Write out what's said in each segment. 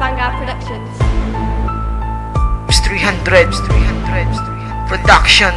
Vanguard Productions. 300 Production.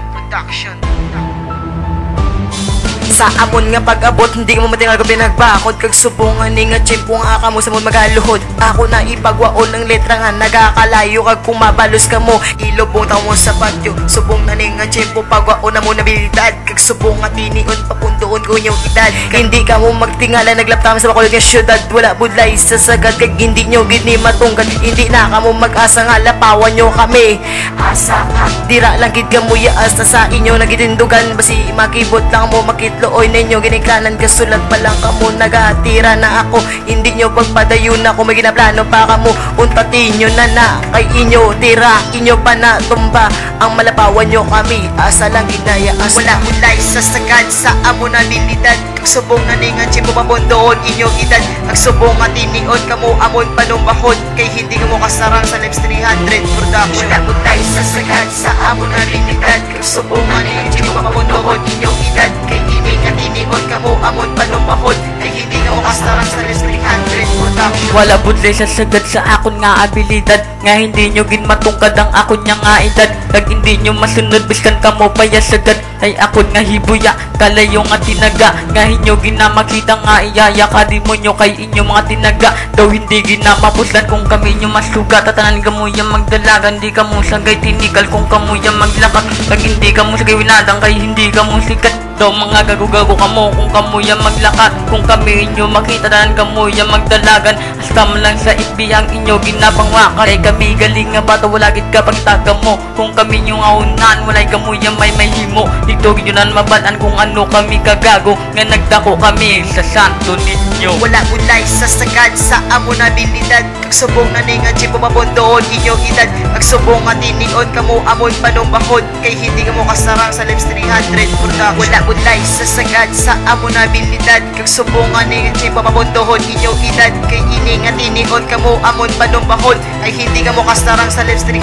Sa amon nga pag-abot, hindi mo matingal ko pinagbakod. Kag subungan ni nga tiyempo nga ka mo sa mong magaluhod. Ako na ipagwaon ng letra nga nagakalayo. Kag kung mabalos ka mo, ilubong tao mo sa patyo. Subong na ni nga tiyempo pagwaon na mo nabilidad. Kag subong nga tinion papundoon ko yung edad. Kag hindi ka mo magtingala naglaptama sa bakulog ng syudad. Wala budlay sa sagad, kag hindi nyo gini matungkad. Hindi na ka mo mag-asa nga lapawan nyo kami. Asa ka, dira lang gid ka mo yaas na sa inyo nagitindugan. Basi makibot lang mo makitlo. Oy ninyo ginikanan kasulat pa lang kamo nagatira na ako. Hindi nyo pagpadayon ako may ginaplano pa kamo. Untatin nyo na kay inyo tira inyo pa na tumba. Ang malapawan nyo kami asa lang ginayaas. Wala ulay sa sagad sa amo na bilidad. Kagsubong na ningan siya pumabondoon inyong edad. Kagsubong at tinion kamo amon panumbahon. Kay hindi ka mo kasarang sa Lips 300 Production. Wala ulay sa sagad sa amo na bilidad. Kagsubong na ningan siya pumabondoon inyong edad. Kay tinion kamo amon panumbahon. Kay hindi ka mo kasarang sa Lips 300 Production. Wala budlay sa sagad sa akon nga abilidad. Nga hindi nyo ginmatungkad ang akon nga nga edad. Kag hindi nyo masunod biskan kamo paya sagad. Ay akon nga hibuya kalayo nga tinaga. Nga inyo ginamakita nga iyaya kadimonyo kay inyo mga tinaga. Daw hindi ginamapuslan kung kami nyo masuga. Tatanan kamo yung magdalagan. Hindi kamo sagay tinikal kung kamo yung maglakat. Kag hindi kamo sagay winadang kay hindi kamo sikat. Daw mga gago-gago kamo kung kamo yung maglakat. Kung kami inyo makita tanan kamo yung magdalagan. Hasta mo lang sa itbi ang inyo ginapangwakan. Kay kami galing nga bata wala gid ka pagtaga mo. Kung kami nyo nga unan walay kamo yung may himo. Dito gid nan mabalan kung ano kami kagago. Nga nagdako kami sa santo ninyo. Wala ulay sa sagad sa amo na bilidad. Kagsubong na ningan siya pumabondoon inyong edad. Kagsubong at tinion kamo amon panumbahon. Kay hindi ka mo kasarang sa Lips 300 Production. Wala ulay sa sagad sa amo na bilidad. Kagsubong na ningan siya pumabondoon inyong edad. Kay ini nga tinion kamo amon panumbahon. Ay hindi ka mo kasarang sa Lips 300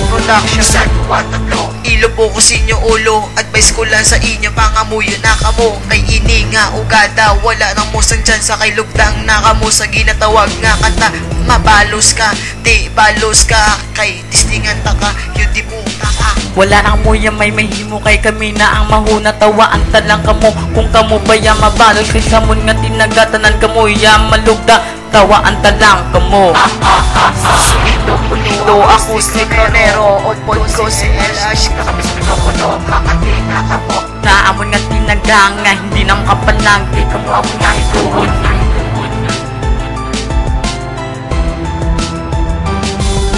Production. Ilo po ko sinyo ulo. Advice ko lang sa inyo pangamuyo na kamo. Kay ini nga ugada wala nang musang dyan sa kay lugdang na kamo sa ginatawag nga kanta. Mabalos ka, di balos ka. Kay tistingan ta ka, yun di mo ka. Wala nang mo yung may himo kay kami na ang mahuna tawaan talang kamo. Kung kamo ba yung mabalos kay samon nga tinagatanan kamo yung malugda. Tawaan talang kamo. Ito ako si Cronero o ko si LH. Naamon nga tinagang nga hindi nang kapalang. Di kamo ako nga ituon.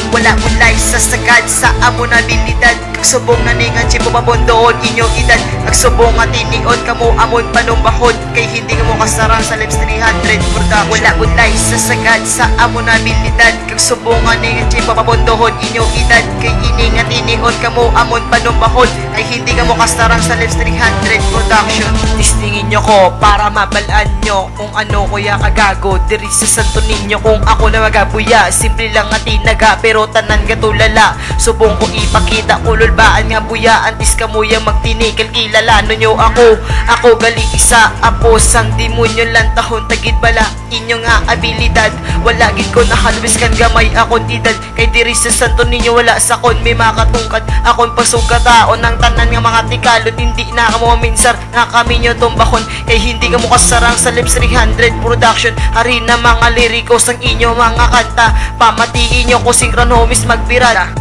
Wala ulay sa sagad sa amo na bilidad. Kagsubong na ningan siya pumabondoon inyong edad. Kagsubong at tinion kamo amon panumbahon. Kay hindi ka mo kasarang sa Lips 300 Production. Wala ulay sa sagad sa amo na bilidad. Kagsubong na ningan siya pumabondoon inyong edad. Kay ini nga tinion kamo amon panumbahon. Kay hindi ka mo kasarang sa Lips 300 Production. Tistingin nyo ko para mabalaan nyo kung ano kuya kagago. Diri sa santo ninyo kung ako na magabuya. Simple lang at tinaga pero tanan gatulala. Subong ko ipakita ululbaan nga buya. Antis kamuyang magtinikil kilalano nyo ako gali isa apo sang demonyo lang tahon tagid bala inyo nga abilidad. Wala gid ko nahalwis kan gamay akon edad. Kay diri sa santo ninyo wala sa kon may makatungkad. Akon pasugkataon ng tanan nga mga tikalot. Hindi na kamo minsar nga kami nyo tumbahon. Kay hindi ka mo kasarang sa Lips 300 Production. Hari na mga lirikos ang inyo mga kanta. Pamatiin nyo ko sinkron homies magpirada.